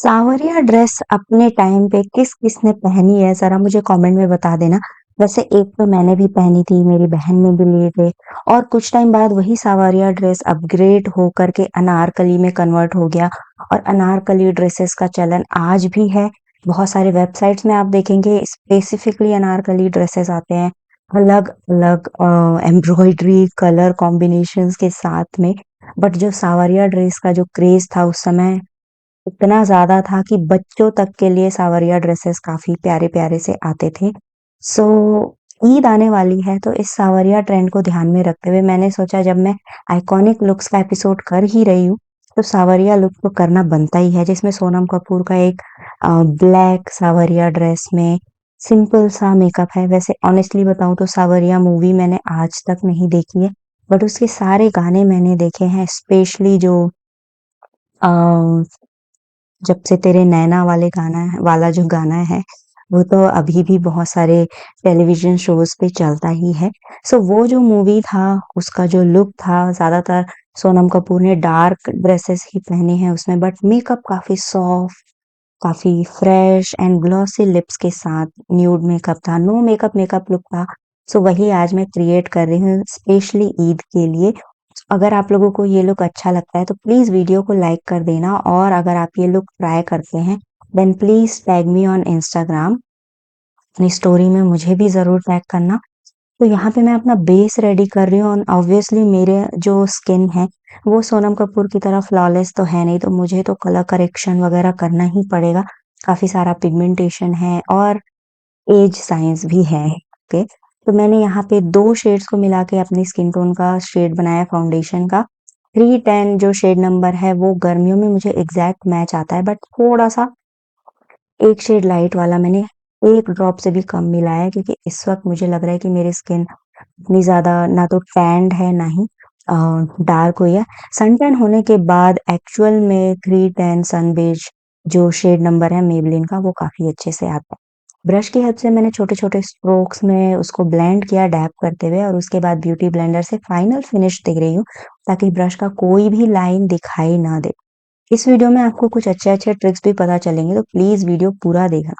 सावरिया ड्रेस अपने टाइम पे किसने पहनी है ज़रा मुझे कमेंट में बता देना। वैसे एक तो मैंने भी पहनी थी, मेरी बहन ने भी लिए थे और कुछ टाइम बाद वही सावरिया ड्रेस अपग्रेड हो करके अनारकली में कन्वर्ट हो गया और अनारकली ड्रेसेस का चलन आज भी है। बहुत सारे वेबसाइट्स में आप देखेंगे स्पेसिफिकली अनारकली ड्रेसेस आते हैं, अलग-अलग एम्ब्रॉयडरी, कलर कॉम्बिनेशंस के साथ में। बट जो सावरिया ड्रेस का जो क्रेज़ था उस समय इतना ज़्यादा था कि बच्चों तक के लिए सावरिया ड्रेसेस काफ़ी प्यारे-प्यारे से आते थे। सो ईद आने वाली है तो इस सावरिया ट्रेंड को ध्यान में रखते हुए मैंने सोचा जब मैं आइकॉनिक लुक्स का एपिसोड कर ही रही हूँ, तो सावरिया लुक तो करना बनता ही है जिसमें सोनम कपूर का एक ब्लैक सावरिया ड्रेस में सिंपल सा मेकअप है। वैसे ऑनेस्टली बताऊँ तो सावरिया मूवी मैंने आज तक नहीं देखी है, बट उसके सारे गाने मैंने देखे हैं स्पेशली जो अ जब से तेरे नैना वाला जो गाना है, वो तो अभी भी बहुत सारे टेलीविज़न शोज़ पे चलता ही है। सो वो जो मूवी था, उसका जो लुक था, ज़्यादातर सोनम कपूर ने डार्क ड्रेसेस ही पहने हैं उसमें बट मेकअप काफ़ी सॉफ्ट, काफ़ी फ्रेश एंड ग्लॉसी लिप्स के साथ न्यूड मेकअप था, नो मेकअप मेकअप लुक था। सो वही आज मैं क्रिएट कर रही हूँ स्पेशली ईद के लिए। अगर आप लोगों को ये लुक अच्छा लगता है तो प्लीज़ वीडियो को लाइक कर देना और अगर आप ये लुक ट्राई करते हैं then please tag me on Instagram. अपनी स्टोरी में मुझे भी ज़रूर टैग करना। तो यहाँ पे मैं अपना बेस रेडी कर रही हूँ और ऑब्वियसली मेरे जो स्किन है वो सोनम कपूर की तरह फ्लॉलेस तो है नहीं, तो मुझे तो कलर करेक्शन वगैरह करना ही पड़ेगा। काफ़ी सारा पिगमेंटेशन है और एज साइंस भी है। ओके, तो मैंने यहाँ पे 2 शेड्स को मिला के अपनी स्किन टोन का शेड बनाया फाउंडेशन का। 310 जो शेड नंबर है वो गर्मियों में मुझे एग्ज़ैक्ट मैच आता है बट थोड़ा-सा एक शेड लाइट वाला मैंने 1 ड्रॉप से भी कम मिला है क्योंकि इस वक़्त मुझे लग रहा है कि मेरी स्किन इतनी ज़्यादा ना तो टैन्ड है ना ही अ, डार्क हुई है। सन टैन होने के बाद एक्चुअल में 310 सनबेज जो शेड नंबर है मेबलिन का वो काफ़ी अच्छे से आता है। ब्रश की हेल्प से मैंने छोटे-छोटे स्ट्रोक्स में उसको ब्लेंड किया डैब करते हुए और उसके बाद ब्यूटी ब्लेंडर से फाइनल फिनिश दे रही हूँ ताकि ब्रश का कोई भी लाइन दिखाई ना दे। इस वीडियो में आपको कुछ अच्छे-अच्छे ट्रिक्स भी पता चलेंगे तो प्लीज़ वीडियो पूरा देखना।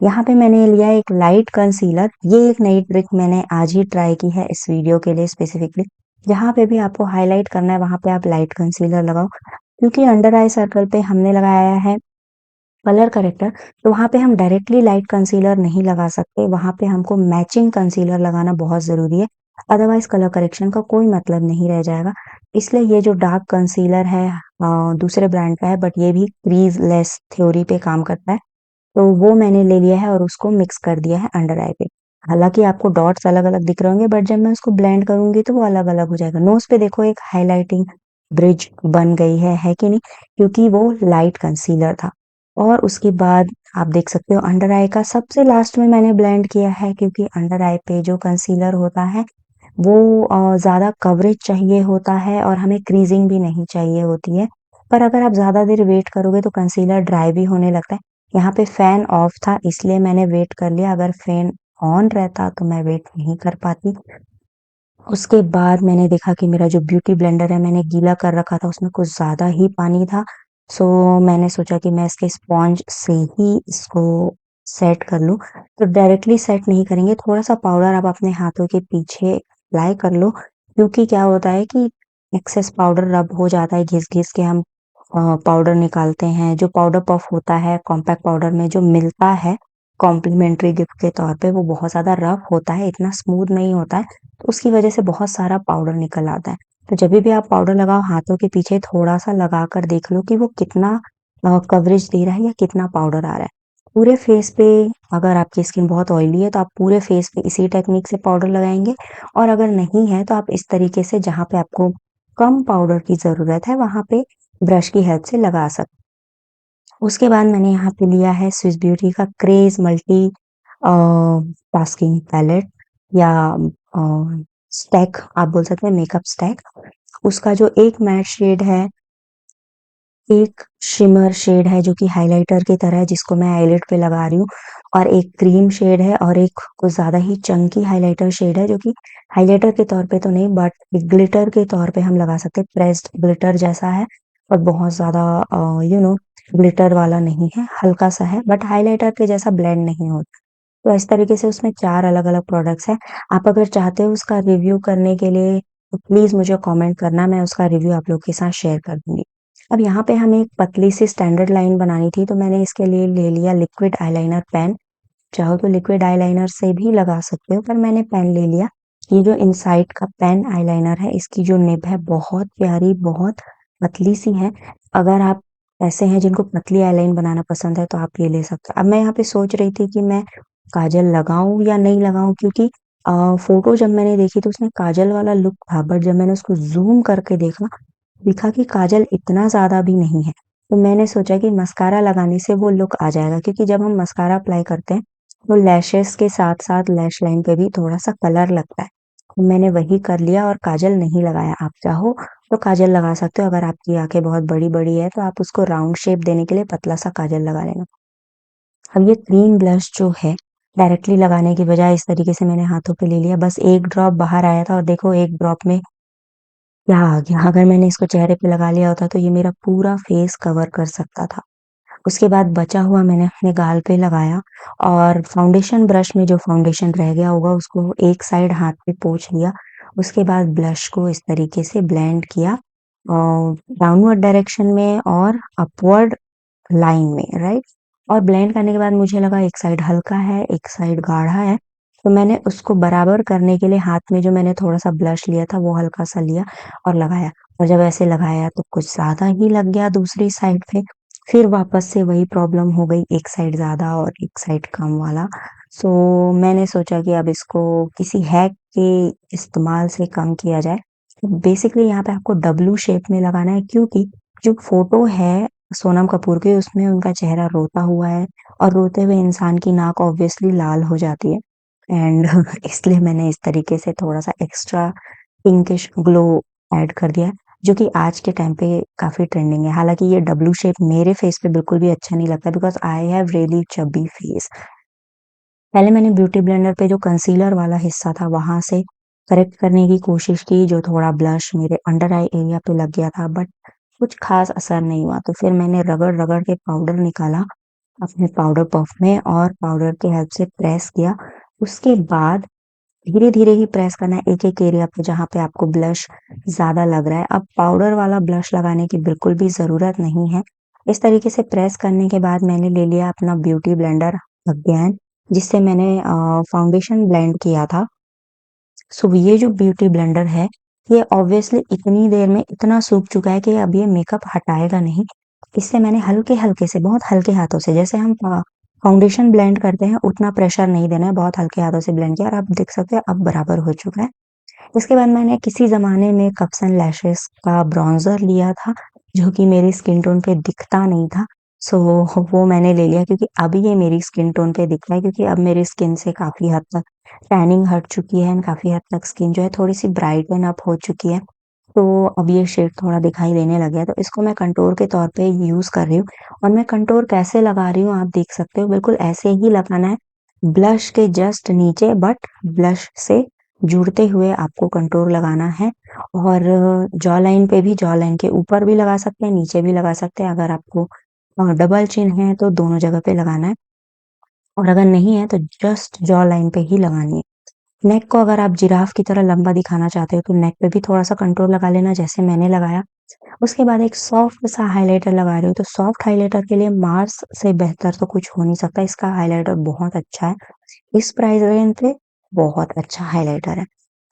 यहाँ पे मैंने लिया है एक लाइट कंसीलर, ये एक नई ट्रिक मैंने आज ही ट्राई की है इस वीडियो के लिए स्पेसिफिकली। जहाँ पे भी आपको हाइलाइट करना है वहाँ पे आप लाइट कंसीलर लगाओ। क्योंकि अंडर आई सर्कल पे हमने लगाया है कलर करेक्टर, तो वहाँ पे हम डायरेक्टली लाइट कंसीलर नहीं लगा सकते, वहाँ पे हमको मैचिंग कंसीलर लगाना बहुत ज़रूरी है, अदरवाइज़ कलर करेक्शन का कोई मतलब नहीं रह जाएगा। इसलिए ये जो डार्क कंसीलर है दूसरे ब्रांड का है बट ये भी क्रीज़ लेस थ्योरी पे काम करता है, तो वो मैंने ले लिया है और उसको मिक्स कर दिया है अंडर आई पे। हालाँकि आपको डॉट्स अलग-अलग दिख रहे होंगे बट जब मैं उसको ब्लेंड करूँगी तो वो अलग-अलग हो जाएगा। नोज़ पे देखो एक हाइलाइटिंग ब्रिज बन गई है कि नहीं? क्योंकि वो लाइट कंसीलर था। और उसके बाद आप देख सकते हो अंडर आई का सबसे लास्ट में मैंने ब्लेंड किया है क्योंकि अंडर आई पे जो कंसीलर होता है वो ज़्यादा कवरेज चाहिए होता है और हमें क्रीजिंग भी नहीं चाहिए होती है। पर अगर आप ज़्यादा देर वेट करोगे तो कंसीलर ड्राई भी होने लगता है। यहाँ पे फ़ैन ऑफ था इसलिए मैंने वेट कर लिया, अगर फ़ैन ऑन रहता तो मैं वेट नहीं कर पाती। उसके बाद मैंने देखा कि मेरा जो ब्यूटी ब्लेंडर है मैंने गीला कर रखा था, उसमें कुछ ज़्यादा ही पानी था। सो मैंने सोचा कि मैं इसके स्पॉन्ज से ही इसको सेट कर लूँ। तो डायरेक्टली सेट नहीं करेंगे, थोड़ा-सा पाउडर आप अपने हाथों के पीछे अप्लाई कर लो, क्योंकि क्या होता है कि एक्सेस पाउडर रब हो जाता है, घिस-घिस के हम पाउडर निकालते हैं। जो पाउडर पफ होता है कॉम्पैक्ट पाउडर में जो मिलता है कॉम्प्लीमेंट्री गिफ्ट के तौर पे, वो बहुत ज़्यादा रफ होता है, इतना स्मूथ नहीं होता है। तो उसकी वजह से बहुत सारा पाउडर निकल आता है। तो जभी भी आप पाउडर लगाओ हाथों के पीछे थोड़ा-सा लगाकर देख लो कि वो कितना कवरेज दे रहा है या कितना पाउडर आ रहा है। पूरे फेस पे अगर आपकी स्किन बहुत ऑयली है तो आप पूरे फेस पे इसी टेक्निक से पाउडर लगाएँगे और अगर नहीं है तो आप इस तरीके से जहाँ पे आपको कम पाउडर की ज़रूरत है वहाँ पे ब्रश की हेल्प से लगा उसके बाद मैंने यहाँ पे लिया है स्विस ब्यूटी का क्रेज़ मल्टी टास्किंग पैलेट या स्टैक आप बोल सकते हैं मेकअप स्टैक। उसका जो एक मैट शेड है, एक शिमर शेड है जो कि हाइलाइटर की तरह है जिसको मैं आईलिड पे लगा रही हूँ और एक क्रीम शेड है और एक कुछ ज़्यादा ही चंकी हाइलाइटर शेड है जो कि हाइलाइटर के तौर पे तो नहीं बट ग्लिटर के तौर पे हम लगा सकते हैं, प्रेस्ड ग्लिटर जैसा है और बहुत ज़्यादा यू नो ग्लिटर वाला नहीं है, हल्का-सा है बट हाइलाइटर के जैसा ब्लेंड नहीं होता। तो इस तरीके से उसमें 4 अलग-अलग प्रोडक्ट्स हैं। आप अगर चाहते हो उसका रिव्यू करने के लिए तो प्लीज़ मुझे कमेंट करना, मैं उसका रिव्यू आप लोग के साथ शेयर कर दूँगी। अब यहाँ पे हमें एक पतली सी स्टैंडर्ड लाइन बनानी थी, तो मैंने इसके लिए ले लिया लिक्विड आईलाइनर पेन। चाहो तो लिक्विड आईलाइनर से भी लगा सकते हो, पर मैंने पेन ले लिया। ये जो इनसाइड का पेन आईलाइनर है, इसकी जो निब है बहुत प्यारी, बहुत पतली-सी है। अगर आप ऐसे हैं जिनको पतली आईलाइन बनाना पसंद है, तो आप ये ले सकते हो। अब मैं यहाँ पे सोच रही थी कि मैं काजल लगाऊँ या नहीं लगाऊँ, क्योंकि फ़ोटो जब मैंने देखी तो उसमें काजल वाला लुक था, बट जब मैंने उसको ज़ूम करके देखा, दिखा कि काजल इतना ज़्यादा भी नहीं है। तो मैंने सोचा कि मस्कारा लगाने से वो लुक आ जाएगा, क्योंकि जब हम मस्कारा अप्लाई करते हैं तो लैशेस के साथ-साथ लैश लाइन पे भी थोड़ा-सा कलर लगता है। तो मैंने वही कर लिया और काजल नहीं लगाया। आप चाहो तो काजल लगा सकते हो, अगर आपकी आँखें बहुत बड़ी-बड़ी है तो आप उसको राउंड शेप देने के लिए पतला-सा काजल लगा लेना। अब ये क्रीम ब्लश जो है, डायरेक्टली लगाने की बजाय इस तरीके से मैंने हाथों पे ले लिया, बस 1 ड्रॉप बाहर आया था और देखो 1 ड्रॉप में क्या आ गया। अगर मैंने इसको चेहरे पे लगा लिया होता तो ये मेरा पूरा फेस कवर कर सकता था। उसके बाद बचा हुआ मैंने अपने गाल पे लगाया और फाउंडेशन ब्रश में जो फाउंडेशन रह गया होगा उसको एक साइड हाथ पे पोंछ लिया। उसके बाद ब्लश को इस तरीके से ब्लेंड किया डाउनवर्ड डायरेक्शन में और अपवर्ड लाइन में, राइट? और ब्लेंड करने के बाद मुझे लगा एक साइड हल्का है, एक साइड गाढ़ा है, तो मैंने उसको बराबर करने के लिए हाथ में जो मैंने थोड़ा-सा ब्लश लिया था वो हल्का-सा लिया और लगाया। और जब ऐसे लगाया तो कुछ ज़्यादा ही लग गया दूसरी साइड पे। फिर वापस से वही प्रॉब्लम हो गई, एक साइड ज़्यादा और एक साइड कम वाला। सो मैंने सोचा कि अब इसको किसी हैक के इस्तेमाल से कम किया जाए। बेसिकली यहाँ पे आपको डब्लू शेप में लगाना है, क्योंकि जो फ़ोटो है सोनम कपूर की उसमें उनका चेहरा रोता हुआ है और रोते हुए इंसान की नाक ऑब्वियसली लाल हो जाती है एंड इसलिए मैंने इस तरीके से थोड़ा-सा एक्स्ट्रा पिंकिश ग्लो ऐड कर दिया है, जो कि आज के टाइम पे काफ़ी ट्रेंडिंग है। हालाँकि ये डब्लू शेप मेरे फेस पे बिल्कुल भी अच्छा नहीं लगता because I have really चब्बी face. पहले मैंने ब्यूटी ब्लेंडर पे जो कंसीलर वाला हिस्सा था वहाँ से करेक्ट करने की कोशिश की, जो थोड़ा ब्लश मेरे अंडर आई एरिया पे लग गया था, बट कुछ ख़ास असर नहीं हुआ। तो फिर मैंने रगड़-रगड़ के पाउडर निकाला अपने पाउडर पफ में और पाउडर की हेल्प से प्रेस किया। उसके बाद धीरे-धीरे ही प्रेस करना है एक-एक एरिया पे जहाँ पे आपको ब्लश ज़्यादा लग रहा है। अब पाउडर वाला ब्लश लगाने की बिल्कुल भी ज़रूरत नहीं है। इस तरीके से प्रेस करने के बाद मैंने ले लिया अपना ब्यूटी ब्लेंडर अगेन, जिससे मैंने फाउंडेशन ब्लेंड किया था। सो ये जो ब्यूटी ब्लेंडर है, ये ऑब्वियसली इतनी देर में इतना सूख चुका है कि अब ये मेकअप हटाएगा नहीं। इससे मैंने हल्के-हल्के से, बहुत हल्के हाथों से, जैसे हम फाउंडेशन ब्लेंड करते हैं उतना प्रेशर नहीं देना है, बहुत हल्के हाथों से ब्लेंड किया और आप देख सकते हैं अब बराबर हो चुका है। उसके बाद मैंने किसी ज़माने में कप्स एंड लैशेज़ का ब्रॉन्ज़र लिया था, जो कि मेरी स्किन टोन पे दिखता नहीं था। सो वो मैंने ले लिया, क्योंकि अब ये मेरी स्किन टोन पे दिखता है, क्योंकि अब मेरी स्किन से काफ़ी हद तक टैनिंग हट चुकी है एंड काफ़ी हद तक स्किन जो है थोड़ी-सी ब्राइटन अप हो चुकी है। तो अब ये शेड थोड़ा दिखाई देने लग गया है, तो इसको मैं कंटूर के तौर पे यूज़ कर रही हूँ और मैं कंटूर कैसे लगा रही हूँ आप देख सकते हो, बिल्कुल ऐसे ही लगाना है, ब्लश के जस्ट नीचे, बट ब्लश से जुड़ते हुए आपको कंटूर लगाना है और जॉ लाइन पे भी, जॉ लाइन के ऊपर भी लगा सकते हैं, नीचे भी लगा सकते हैं। अगर आपको डबल चिन है तो दोनों जगह पे लगाना है और अगर नहीं है तो जस्ट जॉ लाइन पे ही लगानी है। नेक को अगर आप जिराफ की तरह लंबा दिखाना चाहते हो तो नेक पे भी थोड़ा-सा कंटूर लगा लेना, जैसे मैंने लगाया। उसके बाद एक सॉफ्ट सा हाइलाइटर लगा रही हूँ, तो सॉफ्ट हाइलाइटर के लिए मार्स से बेहतर तो कुछ हो नहीं सकता, इसका हाइलाइटर बहुत अच्छा है। इस प्राइस रेंज पे बहुत अच्छा हाइलाइटर है।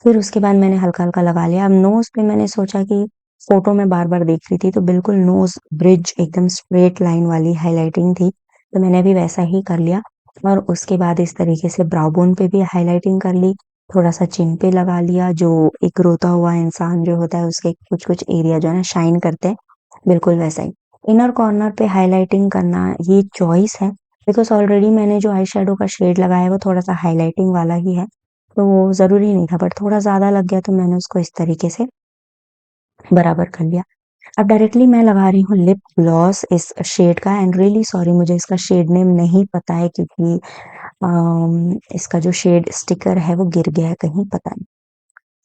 फिर उसके बाद मैंने हल्का-हल्का लगा लिया। अब नोज़ पे मैंने सोचा कि फ़ोटो में बार-बार देख रही थी तो बिल्कुल नोज़ ब्रिज एकदम स्ट्रेट लाइन वाली हाइलाइटिंग थी, तो मैंने भी वैसा ही कर लिया और उसके बाद इस तरीके से ब्राउ बोन पे भी हाइलाइटिंग कर ली, थोड़ा-सा चिन पे लगा लिया, जो एक रोता हुआ इंसान जो होता है उसके कुछ-कुछ एरिया जो है ना शाइन करते हैं, बिल्कुल वैसा ही। इनर कॉर्नर पे हाइलाइटिंग करना ये चॉइस है, बिकॉज़ ऑलरेडी मैंने जो आई शैडो का शेड लगाया है वो थोड़ा-सा हाइलाइटिंग वाला ही है, तो ज़रूरी नहीं था, बट थोड़ा ज़्यादा लग गया तो मैंने उसको इस तरीके से बराबर कर लिया। अब डायरेक्टली मैं लगा रही हूँ लिप ग्लॉस इस शेड का एंड रियली सॉरी मुझे इसका शेड नेम नहीं पता है, क्योंकि इसका जो शेड स्टिकर है वो गिर गया है कहीं, पता नहीं।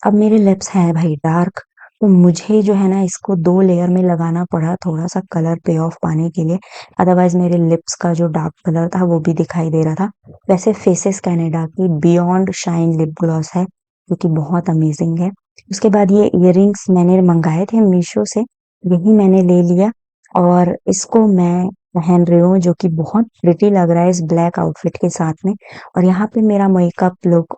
अब मेरे लिप्स हैं भाई डार्क, तो मुझे जो है ना इसको 2 लेयर में लगाना पड़ा थोड़ा-सा कलर पे ऑफ पाने के लिए, अदरवाइज़ मेरे लिप्स का जो डार्क कलर था वो भी दिखाई दे रहा था। वैसे फेसेस कनाडा की बियॉन्ड शाइन लिप ग्लॉस है, जो कि बहुत अमेज़िंग है। उसके बाद ये इयररिंग्स मैंने मँगाए थे मीशो से, यही मैंने ले लिया और इसको मैं पहन रही हूँ जो कि बहुत प्रिटी लग रहा है इस ब्लैक आउटफिट के साथ में और यहाँ पे मेरा मेकअप लुक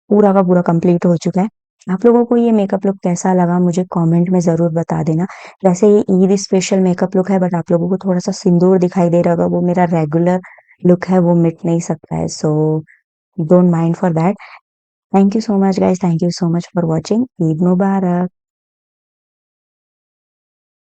पूरा का पूरा कंप्लीट हो चुका है। आप लोगों को ये मेकअप लुक कैसा लगा मुझे कमेंट में ज़रूर बता देना। वैसे ये ईद स्पेशल मेकअप लुक है बट आप लोगों को थोड़ा-सा सिंदूर दिखाई दे रहा होगा, वो मेरा रेगुलर लुक है, वो मिट नहीं सकता है। So don't mind for that. Thank you so much guys, thank you so much for watching. Eid Mubarak.